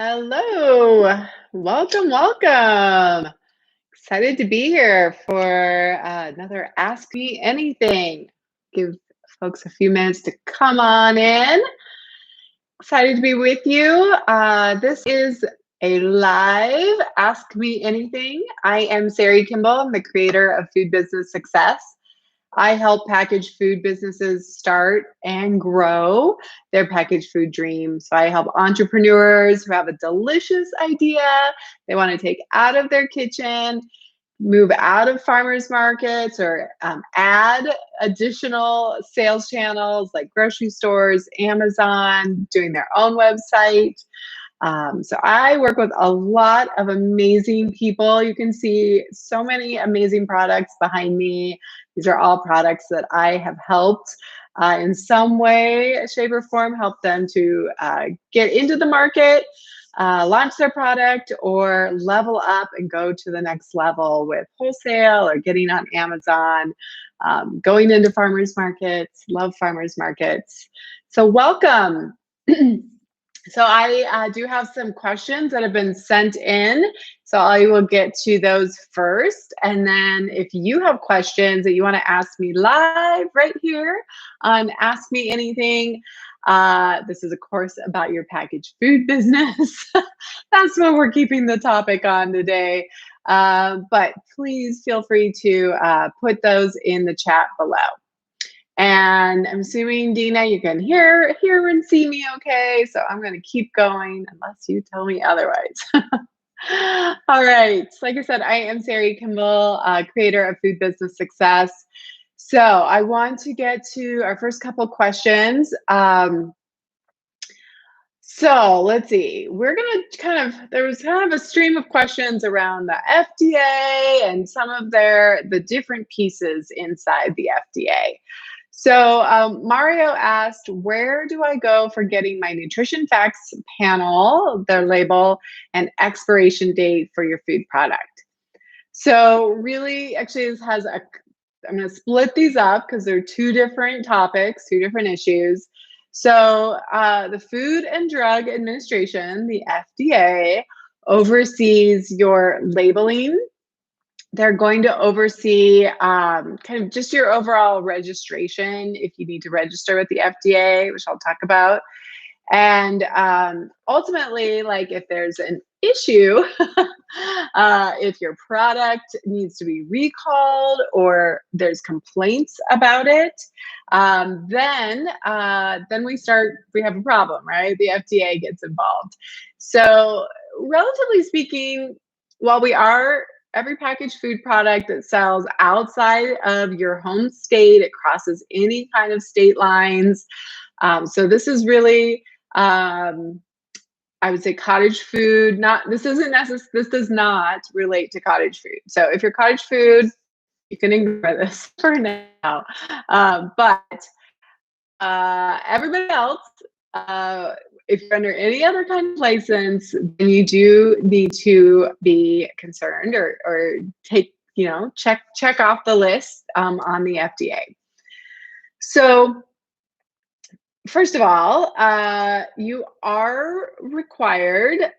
Hello, welcome. Excited to be here for another Ask Me Anything. Give folks a few minutes to come on in. Excited to be with you. This is a live Ask Me Anything. I am Sari Kimbell. I'm the creator of Food Business Success. I help packaged food businesses start and grow their packaged food dreams. So I help entrepreneurs who have a delicious idea they want to take out of their kitchen, move out of farmers markets, or add additional sales channels like grocery stores, Amazon, doing their own website. So I work with a lot of amazing people. You can see so many amazing products behind me. These are all products that I have helped in some way, shape, or form, help them to get into the market, launch their product, or level up and go to the next level with wholesale or getting on Amazon, going into farmers markets. Love farmers markets. So welcome. So I do have some questions that have been sent in. So I will get to those first. And then if you have questions that you want to ask me live right here on Ask Me Anything, this is, of course, about your packaged food business. That's what we're keeping the topic on today. But please feel free to put those in the chat below. And I'm assuming, Dina, you can hear and see me okay. So I'm going to keep going unless you tell me otherwise. All right. Like I said, I am Sari Kimbell, creator of Food Business Success. So I want to get to our first couple questions. So let's see. We're going to there was kind of a stream of questions around the FDA and some of the different pieces inside the FDA. So Mario asked, where do I go for getting my nutrition facts panel, their label, and expiration date for your food product? So really, actually, I'm going to split these up because they're two different topics, two different issues. So the Food and Drug Administration, the FDA, oversees your labeling. They're going to oversee kind of just your overall registration if you need to register with the FDA, which I'll talk about. And ultimately, like if there's an issue, if your product needs to be recalled or there's complaints about it, then we have a problem, right? The FDA gets involved. So relatively speaking, while every packaged food product that sells outside of your home state, it crosses any kind of state lines. So this is really, I would say, cottage food. This does not relate to cottage food. So if you're cottage food, you can ignore this for now. But everybody else, if you're under any other kind of license, then you do need to be concerned or take, check off the list on the FDA. So first of all, you are required,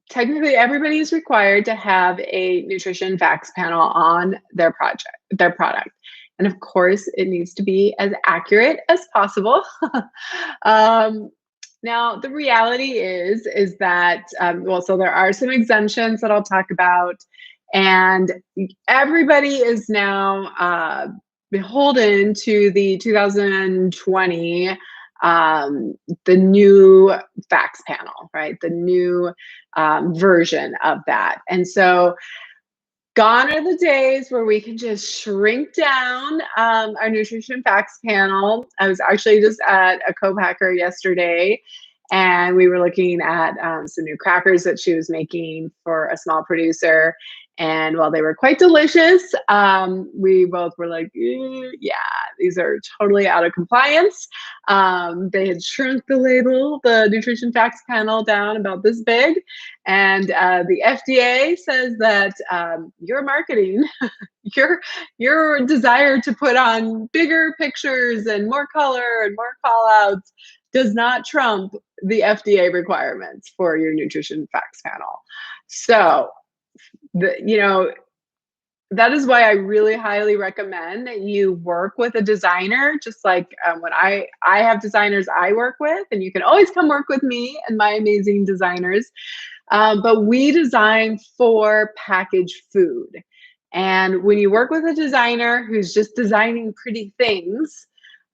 technically everybody is required to have a nutrition facts panel on their product. And of course, it needs to be as accurate as possible. Now, the reality is that, so there are some exemptions that I'll talk about, and everybody is now beholden to the 2020, the new facts panel, right? The new version of that. And so gone are the days where we can just shrink down our nutrition facts panel. I was actually just at a co-packer yesterday, and we were looking at some new crackers that she was making for a small producer. And while they were quite delicious, we both were like, yeah, these are totally out of compliance. They had shrunk the label, the nutrition facts panel, down about this big. And the FDA says that your marketing, your desire to put on bigger pictures and more color and more call outs does not trump the FDA requirements for your nutrition facts panel. So, that is why I really highly recommend that you work with a designer. Just like when I have designers I work with, and you can always come work with me and my amazing designers. But we design for packaged food. And when you work with a designer who's just designing pretty things,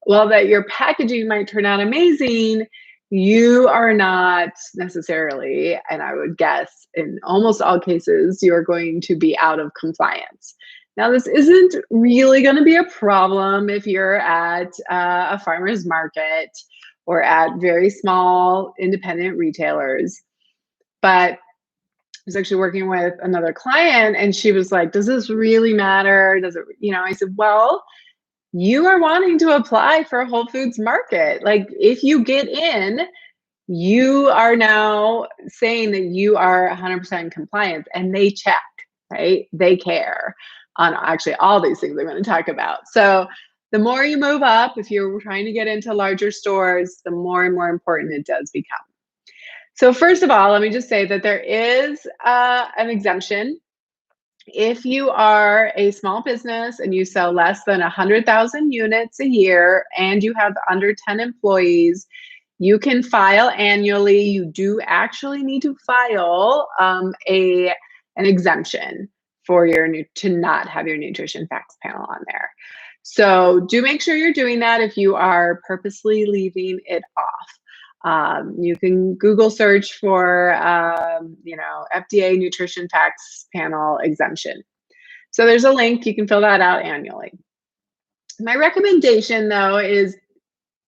well, that your packaging might turn out amazing, you are not necessarily, and I would guess in almost all cases, you're going to be out of compliance. Now, this isn't really going to be a problem if you're at a farmer's market or at very small independent retailers. But I was actually working with another client and she was like, does this really matter? Does it, I said, well, you are wanting to apply for a Whole Foods market. Like if you get in, you are now saying that you are 100% compliant and they check, right? They care on actually all these things I'm going to talk about. So the more you move up, if you're trying to get into larger stores, the more and more important it does become. So first of all, let me just say that there is an exemption. If you are a small business and you sell less than 100,000 units a year and you have under 10 employees, you can file annually. You do actually need to file an exemption for to not have your nutrition facts panel on there. So do make sure you're doing that if you are purposely leaving it off. You can Google search for, FDA nutrition facts panel exemption. So there's a link, you can fill that out annually. My recommendation though is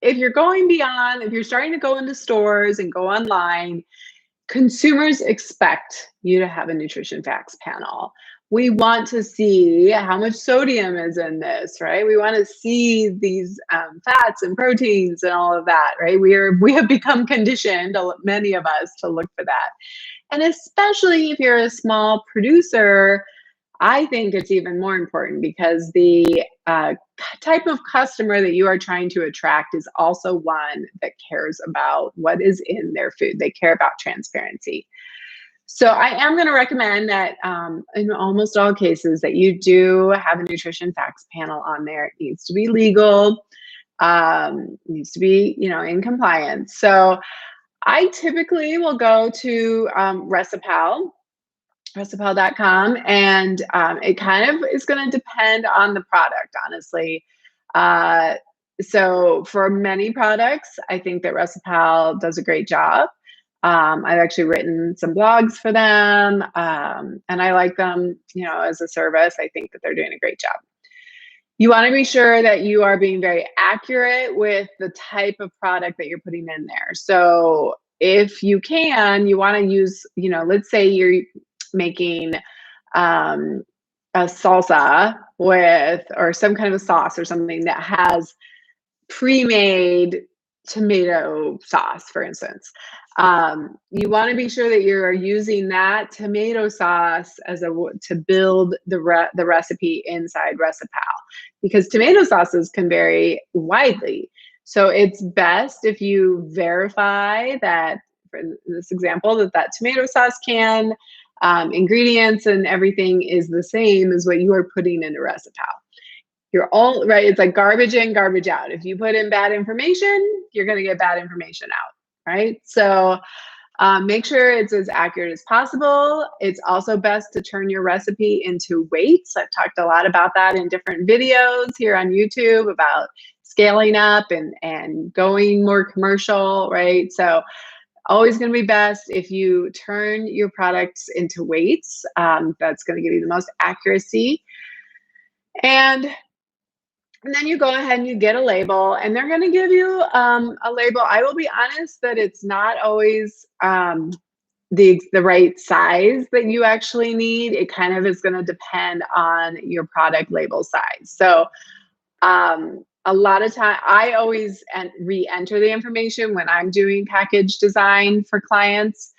if you're going beyond, if you're starting to go into stores and go online, consumers expect you to have a nutrition facts panel. We want to see how much sodium is in this, right? We want to see these fats and proteins and all of that, right? We have become conditioned, many of us, to look for that. And especially if you're a small producer, I think it's even more important because the type of customer that you are trying to attract is also one that cares about what is in their food. They care about transparency. So I am going to recommend that in almost all cases that you do have a nutrition facts panel on there. It needs to be legal, needs to be, in compliance. So I typically will go to Recipal.com, and it kind of is going to depend on the product, honestly. So for many products, I think that Recipal does a great job. I've actually written some blogs for them, and I like them, as a service. I think that they're doing a great job. You want to be sure that you are being very accurate with the type of product that you're putting in there. So if you can, you want to use, let's say you're making a salsa or some kind of a sauce or something that has pre-made tomato sauce, for instance. You want to be sure that you're using that tomato sauce to build the recipe inside Recipal, because tomato sauces can vary widely. So it's best if you verify that, for this example, that tomato sauce can, ingredients and everything is the same as what you are putting into Recipal. You're all right. It's like garbage in, garbage out. If you put in bad information, you're going to get bad information out, right? So make sure it's as accurate as possible. It's also best to turn your recipe into weights. I've talked a lot about that in different videos here on YouTube about scaling up and going more commercial, right? So always going to be best if you turn your products into weights. That's going to give you the most accuracy. And then you go ahead and you get a label, and they're going to give you a label. I will be honest that it's not always the right size that you actually need. It kind of is going to depend on your product label size. So a lot of time, I always re-enter the information when I'm doing package design for clients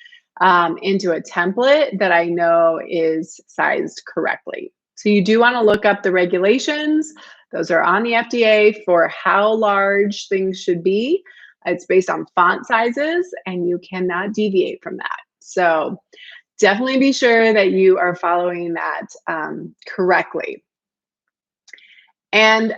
into a template that I know is sized correctly. So you do want to look up the regulations. Those are on the FDA for how large things should be. It's based on font sizes, and you cannot deviate from that. So definitely be sure that you are following that correctly. And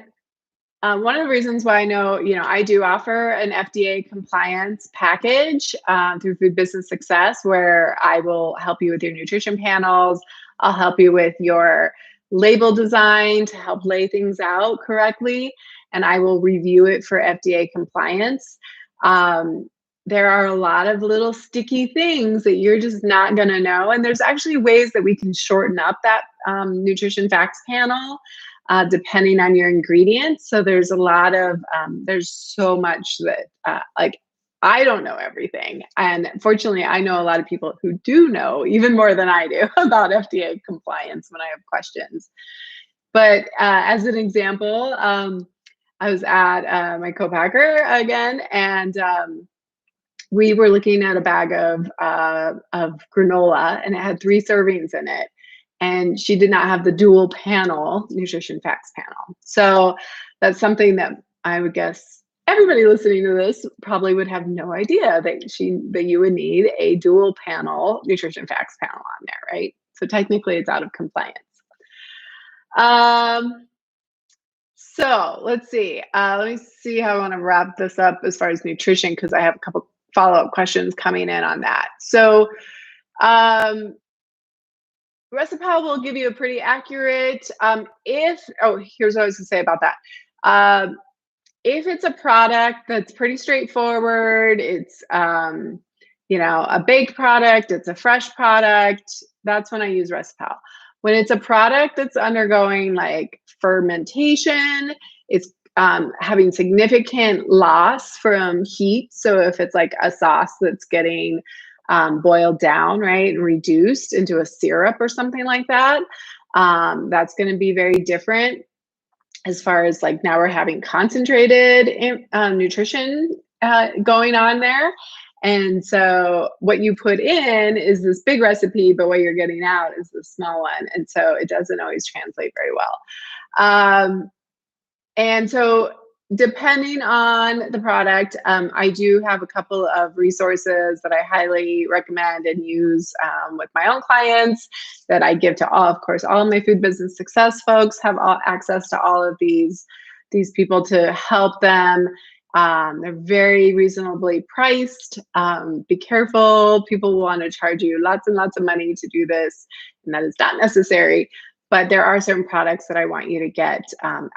one of the reasons why I know, I do offer an FDA compliance package through Food Business Success, where I will help you with your nutrition panels. I'll help you with your label design to help lay things out correctly, and I will review it for FDA compliance. There are a lot of little sticky things that you're just not going to know, and there's actually ways that we can shorten up that nutrition facts panel depending on your ingredients. So there's a lot of, there's so much that like, I don't know everything. And fortunately, I know a lot of people who do know even more than I do about FDA compliance when I have questions. But as an example, I was at my co-packer again, and we were looking at a bag of granola, and it had 3 servings in it. And she did not have the dual panel nutrition facts panel. So that's something that I would guess everybody listening to this probably would have no idea that you would need a dual panel nutrition facts panel on there, right? So technically it's out of compliance. So let's see. Let me see how I want to wrap this up as far as nutrition, because I have a couple follow-up questions coming in on that. So Recipal will give you a pretty accurate, here's what I was gonna say about that. If it's a product that's pretty straightforward, it's, a baked product, it's a fresh product, that's when I use Recipal. When it's a product that's undergoing like fermentation, it's having significant loss from heat. So if it's like a sauce that's getting boiled down, right, and reduced into a syrup or something like that, that's going to be very different. As far as like now we're having concentrated nutrition going on there. And so what you put in is this big recipe, but what you're getting out is the small one. And so it doesn't always translate very well. And so depending on the product, I do have a couple of resources that I highly recommend and use with my own clients that I give to all, of course, all of my Food Business Success folks have access to all of these people to help them. They're very reasonably priced. Be careful. People will want to charge you lots and lots of money to do this, and that is not necessary. But there are certain products that I want you to get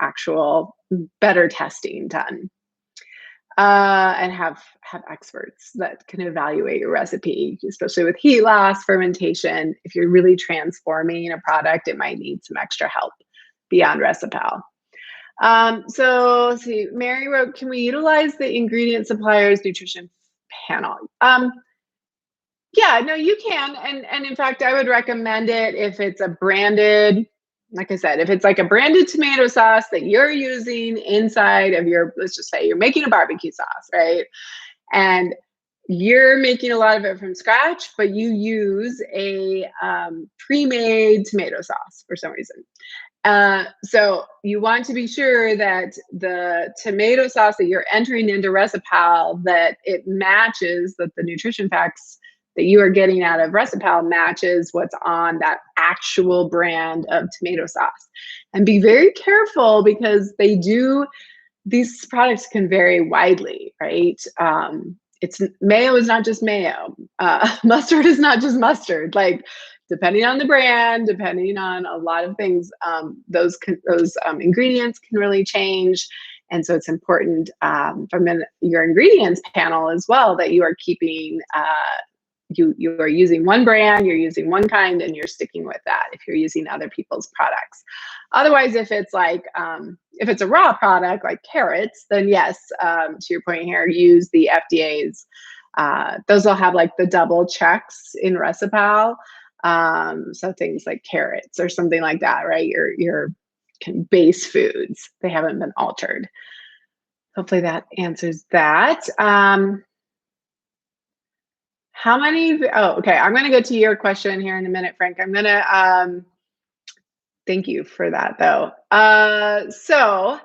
actual better testing done and have experts that can evaluate your recipe, especially with heat loss, fermentation. If you're really transforming a product, it might need some extra help beyond Recipal. So let's see, Mary wrote, can we utilize the ingredient supplier's nutrition panel? Yeah, no, you can. And in fact, I would recommend it if it's a branded, like I said, if it's like a branded tomato sauce that you're using inside of your, let's just say you're making a barbecue sauce, right? And you're making a lot of it from scratch, but you use a pre-made tomato sauce for some reason. So you want to be sure that the tomato sauce that you're entering into Recipal, that it matches, that the nutrition facts that you are getting out of Recipal matches what's on that actual brand of tomato sauce. And be very careful, because these products can vary widely, right? Mayo is not just mayo. Mustard is not just mustard. Like, depending on the brand, depending on a lot of things, those ingredients can really change. And so it's important from your ingredients panel as well that you are keeping, you are using one brand, you're using one kind, and you're sticking with that if you're using other people's products. Otherwise, if it's like, if it's a raw product like carrots, then yes, to your point here, use the FDA's, those will have like the double checks in Recipal. So things like carrots or something like that, right? Your base foods, they haven't been altered. Hopefully that answers that. How many, okay, I'm gonna go to your question here in a minute, Frank. I'm gonna, thank you for that though. So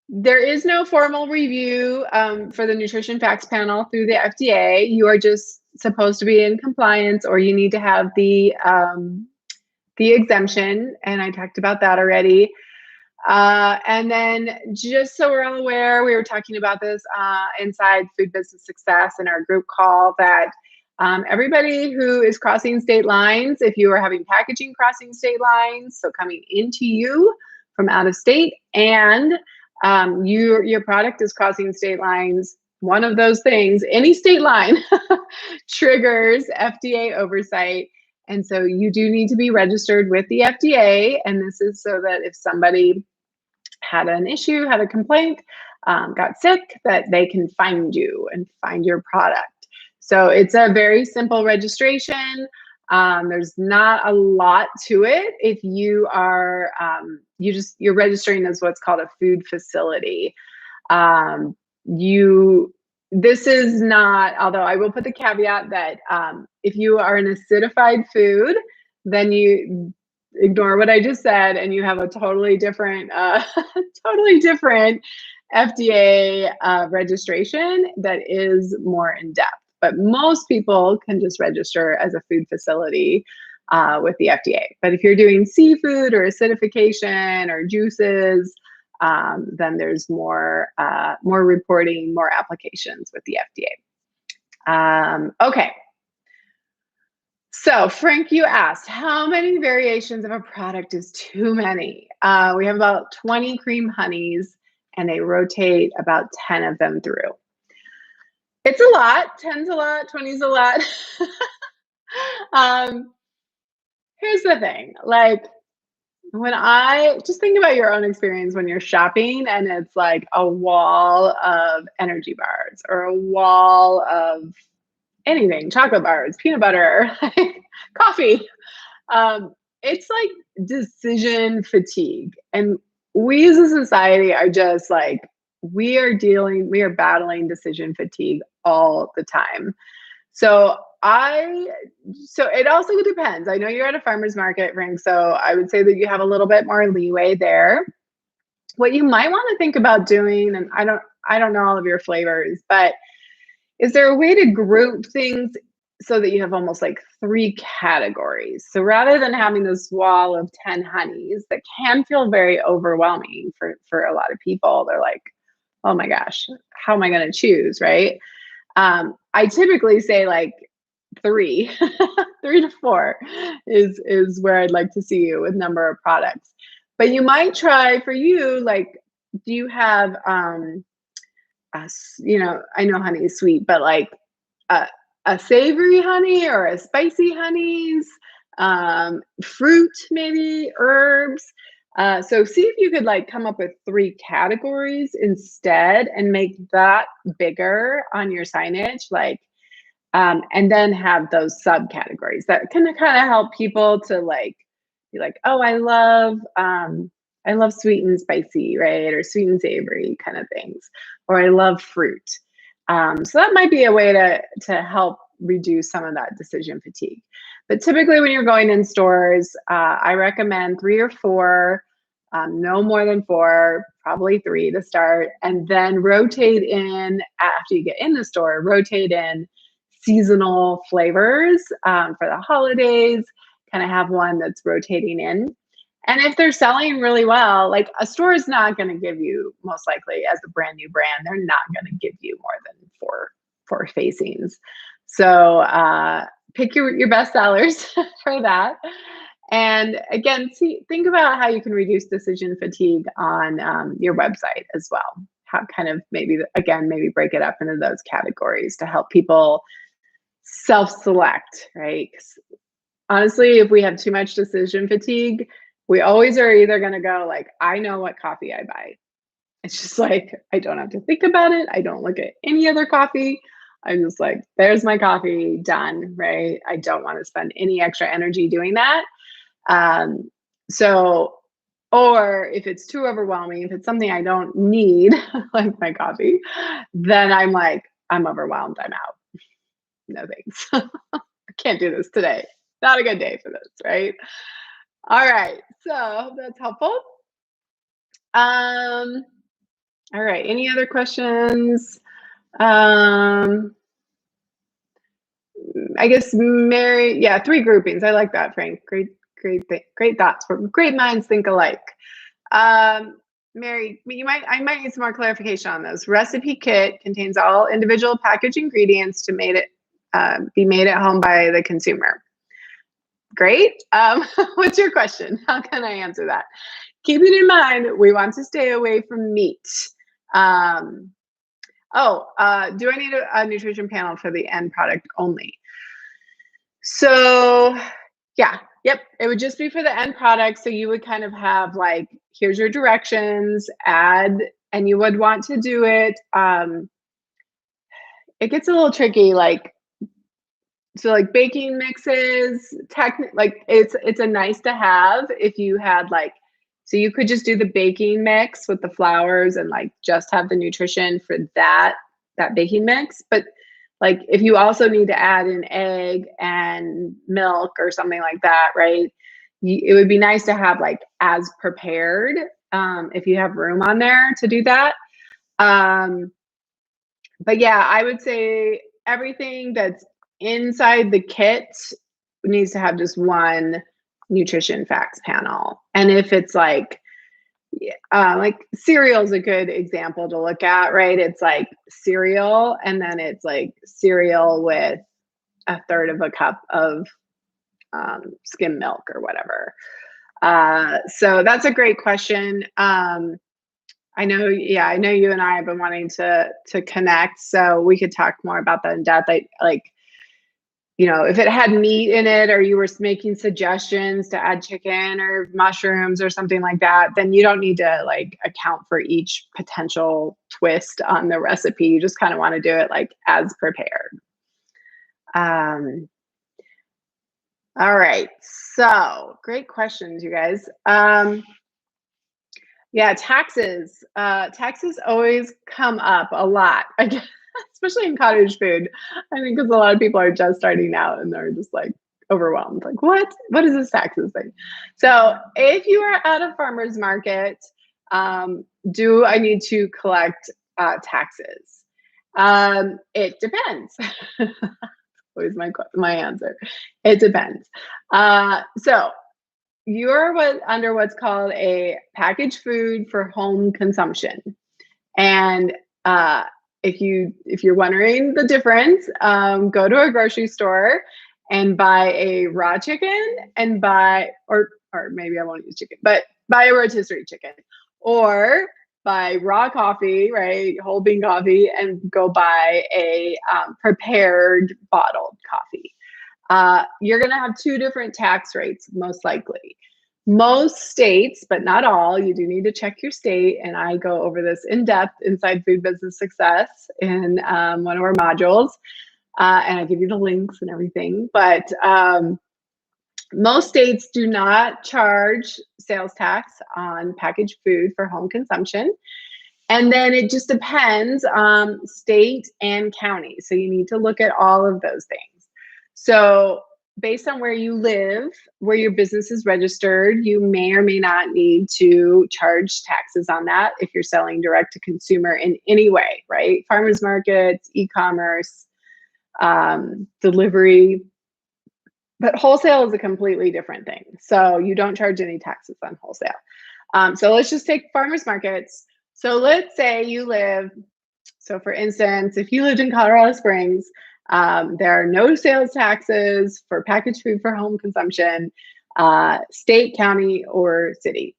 There is no formal review for the nutrition facts panel through the FDA. You are just supposed to be in compliance, or you need to have the exemption, and I talked about that already. And then, just so we're all aware, we were talking about this inside Food Business Success in our group call, that everybody who is crossing state lines, if you are having packaging crossing state lines, so coming into you from out of state, and your product is crossing state lines, one of those things, any state line, triggers FDA oversight. And so you do need to be registered with the FDA. And this is so that if somebody had an issue, had a complaint, got sick, that they can find you and find your product. So it's a very simple registration. There's not a lot to it. If you are, you're registering as what's called a food facility. This is not, although I will put the caveat that if you are an acidified food, then you ignore what I just said, and you have a totally different, totally different FDA registration that is more in depth. But most people can just register as a food facility with the FDA. But if you're doing seafood or acidification or juices, then there's more reporting, more applications with the FDA. Okay. So Frank, you asked, how many variations of a product is too many? We have about 20 cream honeys, and they rotate about 10 of them through. It's a lot. 10's a lot. 20's a lot. Here's the thing. Like, when I just think about your own experience when you're shopping and it's like a wall of energy bars or a wall of anything, chocolate bars, peanut butter, coffee. It's like decision fatigue. And we as a society are just like, we are battling decision fatigue all the time. So it also depends. I know you're at a farmer's market, Frank, so I would say that you have a little bit more leeway there. What you might want to think about doing, and I don't know all of your flavors, but is there a way to group things so that you have almost like 3 categories? So rather than having this wall of 10 honeys that can feel very overwhelming for a lot of people, they're like, oh my gosh, how am I going to choose, right? I typically say like 3, 3 to 4 is where I'd like to see you with number of products. But you might try, for you, like, do you have, I know honey is sweet, but like a savory honey or a spicy honeys, fruit, maybe herbs. So see if you could like come up with 3 categories instead and make that bigger on your signage, like, and then have those subcategories that can kind of help people to like be like, oh, I love sweet and spicy, right? Or sweet and savory kind of things, or I love fruit. So that might be a way to help reduce some of that decision fatigue. But typically when you're going in stores, I recommend 3 or 4, no more than 4, probably 3 to start, and then rotate in after you get in the store, rotate in seasonal flavors for the holidays, kind of have one that's rotating in. And if they're selling really well, like a store is not going to give you, most likely as a brand new brand, they're not going to give you more than four facings. So pick your best sellers for that. And again, think about how you can reduce decision fatigue on your website as well. How kind of maybe break it up into those categories to help people self-select, right? 'Cause honestly, if we have too much decision fatigue, we always are either going to go like, I know what coffee I buy. It's just like, I don't have to think about it. I don't look at any other coffee. I'm just like, there's my coffee, done, right? I don't want to spend any extra energy doing that. Or if it's too overwhelming, if it's something I don't need, like my coffee, then I'm like, I'm overwhelmed, I'm out. No thanks. I can't do this today. Not a good day for this, right? All right. So I hope that's helpful. All right, any other questions? I guess Mary, yeah, 3 groupings. I like that, Frank. Great thoughts. Great minds think alike. Mary, I might need some more clarification on those. Recipe kit contains all individual package ingredients to be made at home by the consumer. Great. What's your question? How can I answer that? Keeping in mind, we want to stay away from meat. Do I need a nutrition panel for the end product only? So yeah, yep, it would just be for the end product. So you would kind of have like, here's your directions, and you would want to do it. It gets a little tricky, like, so like baking mixes, like it's a nice to have if you had like, so you could just do the baking mix with the flours and like just have the nutrition for that baking mix. But like if you also need to add an egg and milk or something like that, right? It would be nice to have like as prepared, if you have room on there to do that. But yeah, I would say everything that's inside the kit needs to have just one nutrition facts panel. And if it's like cereal is a good example to look at, right? It's like cereal, and then it's like cereal with a third of a cup of skim milk or whatever. So that's a great question. I know you and I have been wanting to connect, so we could talk more about that in depth. If it had meat in it, or you were making suggestions to add chicken or mushrooms or something like that, then you don't need to like account for each potential twist on the recipe. You just kind of want to do it like as prepared. All right, so great questions, you guys. Yeah, taxes. Taxes always come up a lot, I guess, especially in cottage food. I think because a lot of people are just starting out and they're just like overwhelmed. Like, what? What is this taxes thing? So if you are at a farmer's market, do I need to collect taxes? It depends. Always my answer. It depends. So you're under what's called a packaged food for home consumption. And if you're wondering the difference, go to a grocery store and buy a raw chicken and or maybe I won't use chicken, but buy a rotisserie chicken, or buy raw coffee, right? Whole bean coffee, and go buy a prepared bottled coffee. You're going to have 2 different tax rates, most likely. Most states, but not all, you do need to check your state. And I go over this in depth inside Food Business Success in one of our modules. And I give you the links and everything. But most states do not charge sales tax on packaged food for home consumption. And then it just depends on state and county. So you need to look at all of those things. So based on where you live, where your business is registered, you may or may not need to charge taxes on that if you're selling direct to consumer in any way, right? Farmers markets, e-commerce, delivery. But wholesale is a completely different thing. So you don't charge any taxes on wholesale. So let's just take farmers markets. So let's say you live, so for instance, if you lived in Colorado Springs, there are no sales taxes for packaged food for home consumption, state, county, or city.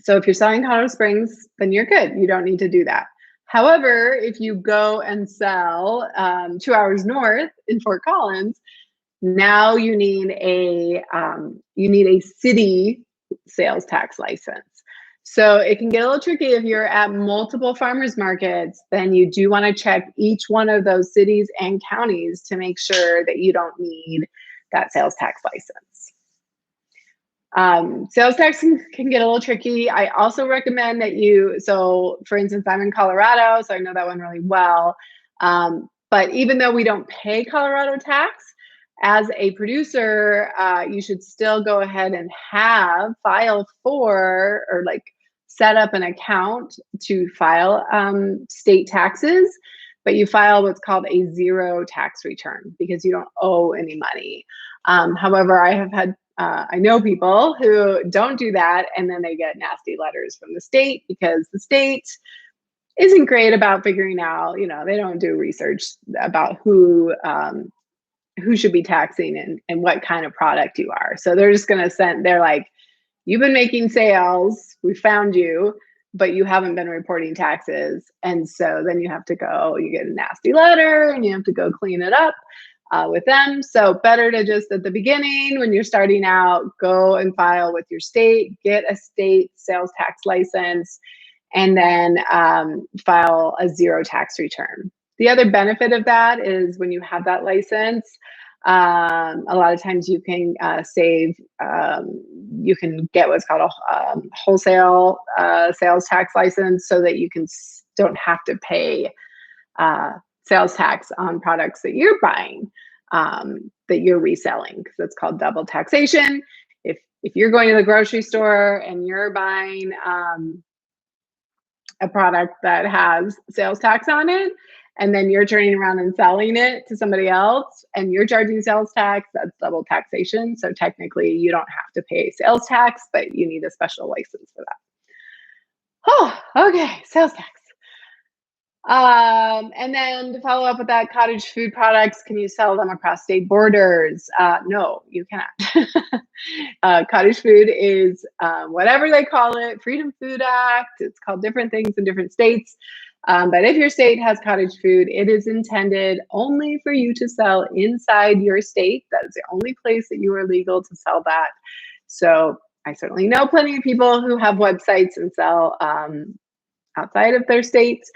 So if you're selling Colorado Springs, then you're good. You don't need to do that. However, if you go and sell 2 hours north in Fort Collins, now you need a city sales tax license. So it can get a little tricky if you're at multiple farmers markets. Then you do want to check each one of those cities and counties to make sure that you don't need that sales tax license. Sales tax can get a little tricky. I also recommend that so for instance, I'm in Colorado, so I know that one really well. But even though we don't pay Colorado tax, as a producer, you should still go ahead and file for, or like set up an account to file state taxes, but you file what's called a zero tax return because you don't owe any money. However, I know people who don't do that, and then they get nasty letters from the state because the state isn't great about figuring out, they don't do research about who should be taxing and what kind of product you are. So they're just going to they're like, you've been making sales, we found you, but you haven't been reporting taxes. And so then you get a nasty letter and you have to go clean it up with them. So better to just at the beginning, when you're starting out, go and file with your state, get a state sales tax license, and then file a zero tax return. The other benefit of that is when you have that license, a lot of times you can you can get what's called a wholesale sales tax license so that you don't have to pay sales tax on products that you're buying, that you're reselling, because it's called double taxation. If you're going to the grocery store and you're buying a product that has sales tax on it, and then you're turning around and selling it to somebody else and you're charging sales tax, that's double taxation. So technically you don't have to pay sales tax, but you need a special license for that. Oh, okay, sales tax. And then to follow up with that, cottage food products, can you sell them across state borders? No, you cannot. Cottage food is whatever they call it, Freedom Food Act. It's called different things in different states. But if your state has cottage food, it is intended only for you to sell inside your state. That is the only place that you are legal to sell that. So I certainly know plenty of people who have websites and sell outside of their states,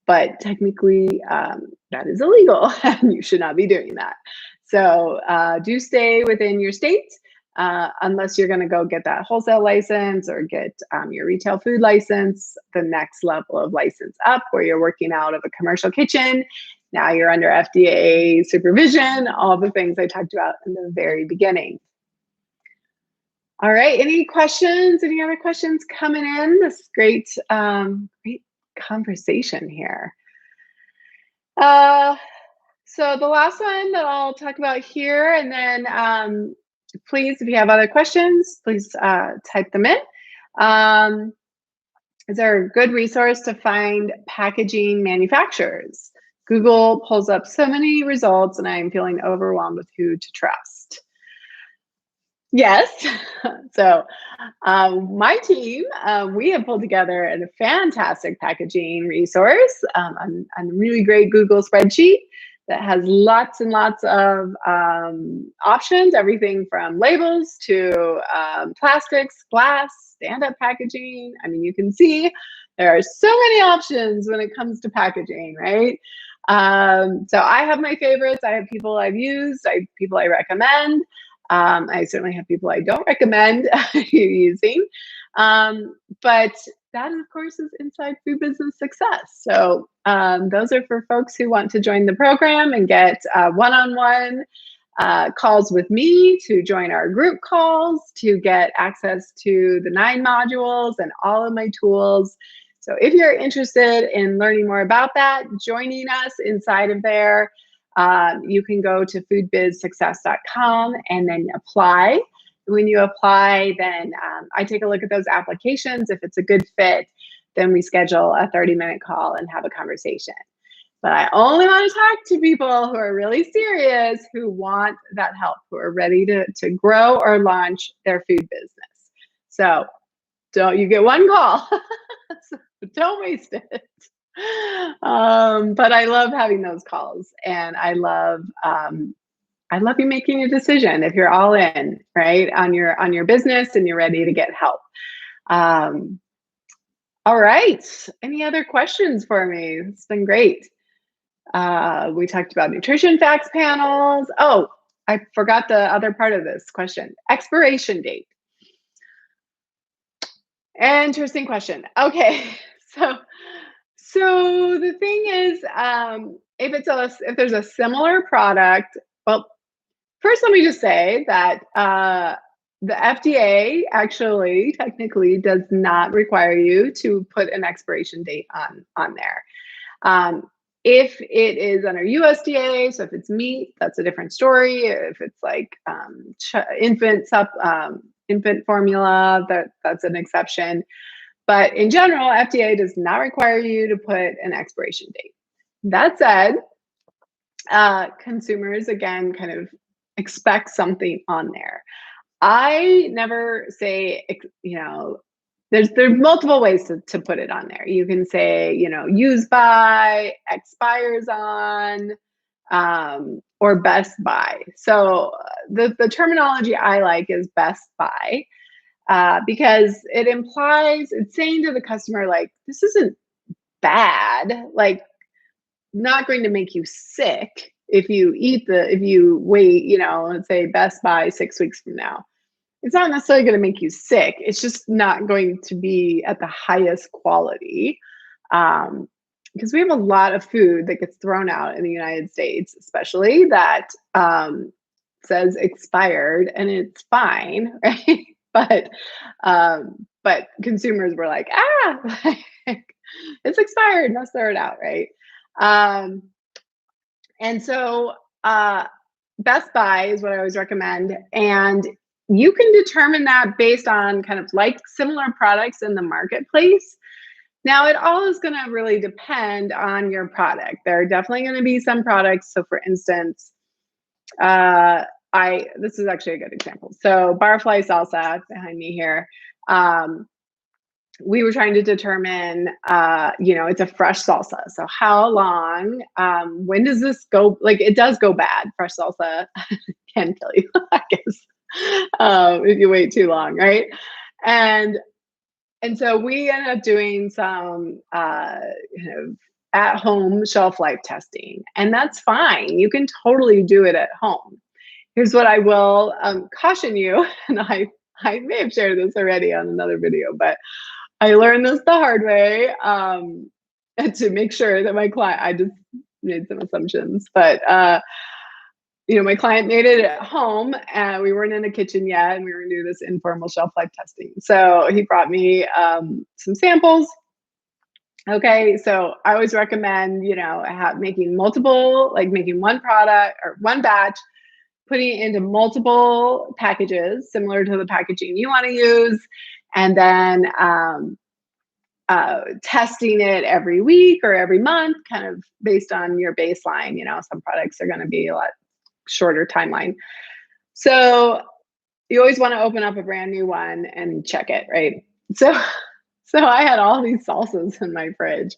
but technically that is illegal and you should not be doing that. So do stay within your state unless you're going to go get that wholesale license or get your retail food license, the next level of license up where you're working out of a commercial kitchen. Now you're under FDA supervision, all the things I talked about in the very beginning. All right, any questions? Any other questions coming in? This great, great conversation here. So the last one that I'll talk about here, and then please, if you have other questions, please type them in. Is there a good resource to find packaging manufacturers? Google pulls up so many results and I'm feeling overwhelmed with who to trust. Yes. So my team, we have pulled together a fantastic packaging resource, a really great Google spreadsheet that has lots and lots of options, everything from labels to plastics, glass, stand-up packaging. I mean, you can see there are so many options when it comes to packaging, right? So I have my favorites. I have people I've used, I have people I recommend. I certainly have people I don't recommend you using. But that, of course, is inside food business success. So those are for folks who want to join the program and get one-on-one calls with me, to join our group calls, to get access to the 9 modules and all of my tools. So if you're interested in learning more about that, joining us inside of there, you can go to foodbizsuccess.com and then apply. When you apply, then I take a look at those applications. If it's a good fit, then we schedule a 30-minute call and have a conversation. But I only want to talk to people who are really serious, who want that help, who are ready to grow or launch their food business. So you get one call, so don't waste it. But I love having those calls, and I love you making a decision if you're all in, right, on your business and you're ready to get help. All right, any other questions for me? It's been great. We talked about nutrition facts panels. Oh, I forgot the other part of this question. Expiration date. Interesting question. Okay, so the thing is, if there's a similar product, well, first let me just say that the FDA actually technically does not require you to put an expiration date on there. Um, if it is under USDA, so if it's meat, that's a different story. If it's like infant formula, that's an exception. But in general, FDA does not require you to put an expiration date. That said, consumers again kind of expect something on there. I never say, there's multiple ways to put it on there. You can say, use by, expires on, or best by. So the terminology I like is best by, because it implies, it's saying to the customer, like, this isn't bad, like not going to make you sick if you wait, let's say best by 6 weeks from now. It's not necessarily going to make you sick. It's just not going to be at the highest quality. Because we have a lot of food that gets thrown out in the United States, especially that says expired, and it's fine, right? But consumers were like, it's expired, let's throw it out, right? And so Best Buy is what I always recommend. And you can determine that based on kind of like similar products in the marketplace. Now, it all is going to really depend on your product. There are definitely going to be some products. So for instance, this is actually a good example. So barfly salsa behind me here. We were trying to determine, it's a fresh salsa. So how long, when does this go? Like, it does go bad. Fresh salsa can kill you, I guess, if you wait too long, right? And so we ended up doing some at-home shelf life testing, and that's fine. You can totally do it at home. Here's what I will caution you, and I may have shared this already on another video, but I learned this the hard way, to make sure that my client, I just made some assumptions, but my client made it at home, and we weren't in the kitchen yet, and we were gonna do this informal shelf life testing. So he brought me some samples. Okay, so I always recommend, making one product or one batch, putting it into multiple packages, similar to the packaging you want to use, and then testing it every week or every month, kind of based on your baseline. Some products are going to be a lot shorter timeline. So you always want to open up a brand new one and check it, right? So I had all these salsas in my fridge.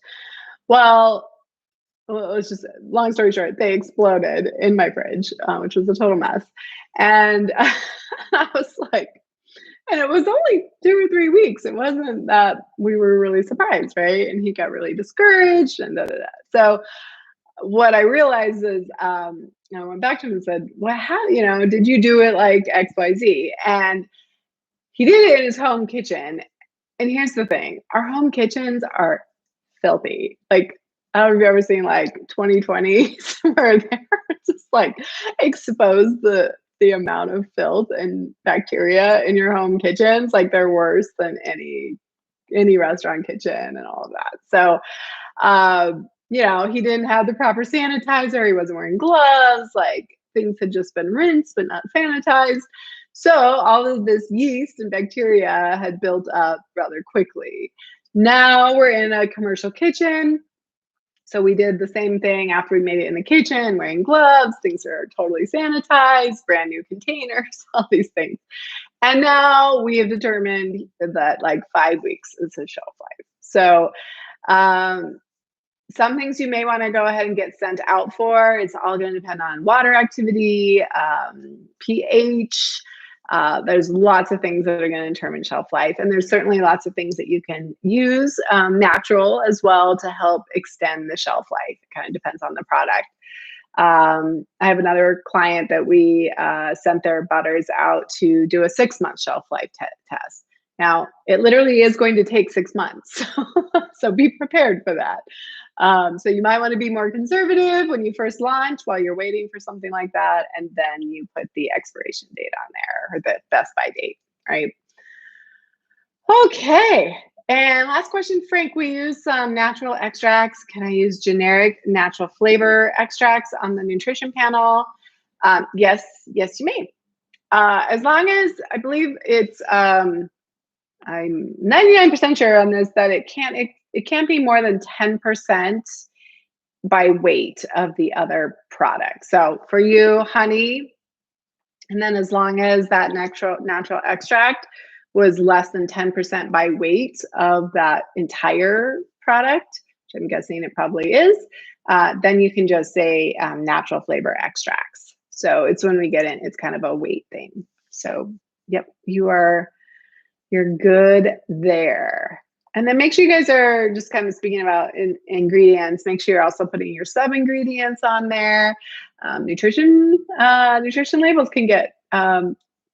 Well, it's just, long story short, they exploded in my fridge, which was a total mess. And I was like, and it was only 2 or 3 weeks. It wasn't that we were really surprised, right? And he got really discouraged and da da da. So what I realized is, I went back to him and said, well, how, did you do it like XYZ? And he did it in his home kitchen. And here's the thing, our home kitchens are filthy. Like, I don't know if you've ever seen like 2020 where they're just like exposed the amount of filth and bacteria in your home kitchens. Like, they're worse than any restaurant kitchen and all of that. So, he didn't have the proper sanitizer. He wasn't wearing gloves. Like, things had just been rinsed but not sanitized. So all of this yeast and bacteria had built up rather quickly. Now we're in a commercial kitchen. So we did the same thing after we made it in the kitchen, wearing gloves, things are totally sanitized, brand new containers, all these things. And now we have determined that like 5 weeks is the shelf life. So some things you may want to go ahead and get sent out for. It's all going to depend on water activity, pH. There's lots of things that are going to determine shelf life. And there's certainly lots of things that you can use, natural as well, to help extend the shelf life. It kind of depends on the product. I have another client that we sent their butters out to do a 6-month shelf life test. Now, it literally is going to take 6 months. So be prepared for that. So you might want to be more conservative when you first launch while you're waiting for something like that. And then you put the expiration date on there or the best by date, right? Okay. And last question, Frank, we use some natural extracts. Can I use generic natural flavor extracts on the nutrition panel? Yes, yes, you may. As long as I believe it's, I'm 99% sure on this that it can't be more than 10% by weight of the other product. So for you, honey, and then as long as that natural extract was less than 10% by weight of that entire product, which I'm guessing it probably is, then you can just say natural flavor extracts. So it's when we get in, it's kind of a weight thing. So yep, you're good there. And then make sure you guys are just kind of speaking about ingredients. Make sure you're also putting your sub ingredients on there. Nutrition labels can get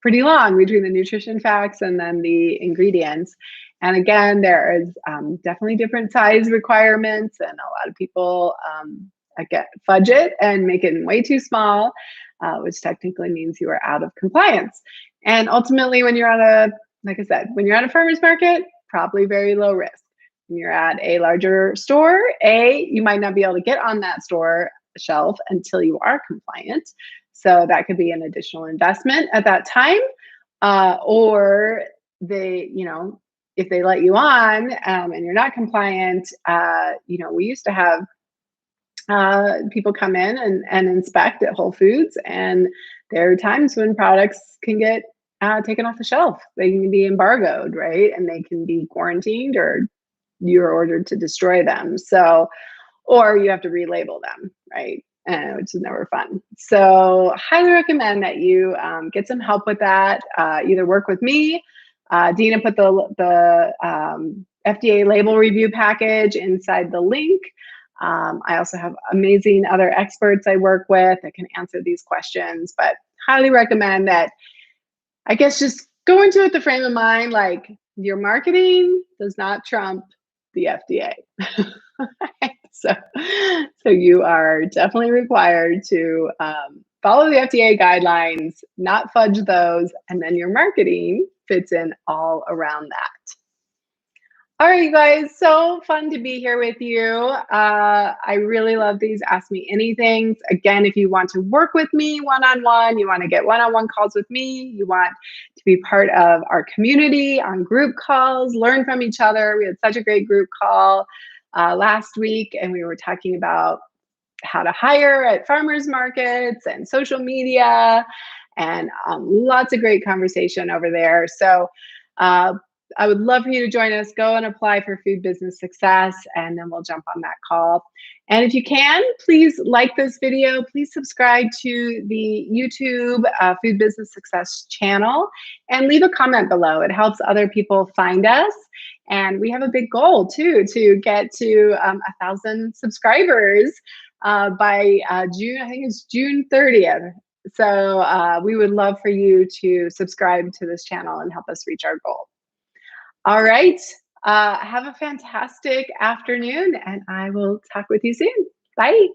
pretty long between the nutrition facts and then the ingredients. And again, there is definitely different size requirements, and a lot of people fudge it and make it way too small, which technically means you are out of compliance. And ultimately, when you're on like I said, when you're at a farmer's market, probably very low risk. When you're at a larger store, you might not be able to get on that store shelf until you are compliant. So that could be an additional investment at that time. Or if they let you on and you're not compliant, we used to have people come in and inspect at Whole Foods, and there are times when products can get taken off the shelf. They can be embargoed, right? And they can be quarantined, or you're ordered to destroy them. So, or you have to relabel them, right? Which is never fun. So highly recommend that you get some help with that. Either work with me. Dina put the FDA label review package inside the link. I also have amazing other experts I work with that can answer these questions, but highly recommend that. I guess just go into it with the frame of mind, like your marketing does not trump the FDA. So you are definitely required to follow the FDA guidelines, not fudge those, and then your marketing fits in all around that. All right, you guys, so fun to be here with you. I really love these Ask Me Anythings. Again, if you want to work with me one-on-one, you want to get one-on-one calls with me, you want to be part of our community on group calls, learn from each other. We had such a great group call last week, and we were talking about how to hire at farmers markets and social media, and lots of great conversation over there. So I would love for you to join us. Go and apply for Food Business Success, and then we'll jump on that call. And if you can, please like this video. Please subscribe to the YouTube Food Business Success channel and leave a comment below. It helps other people find us. And we have a big goal too, to get to 1,000 subscribers by June, I think it's June 30th. So we would love for you to subscribe to this channel and help us reach our goal. All right. Have a fantastic afternoon, and I will talk with you soon. Bye.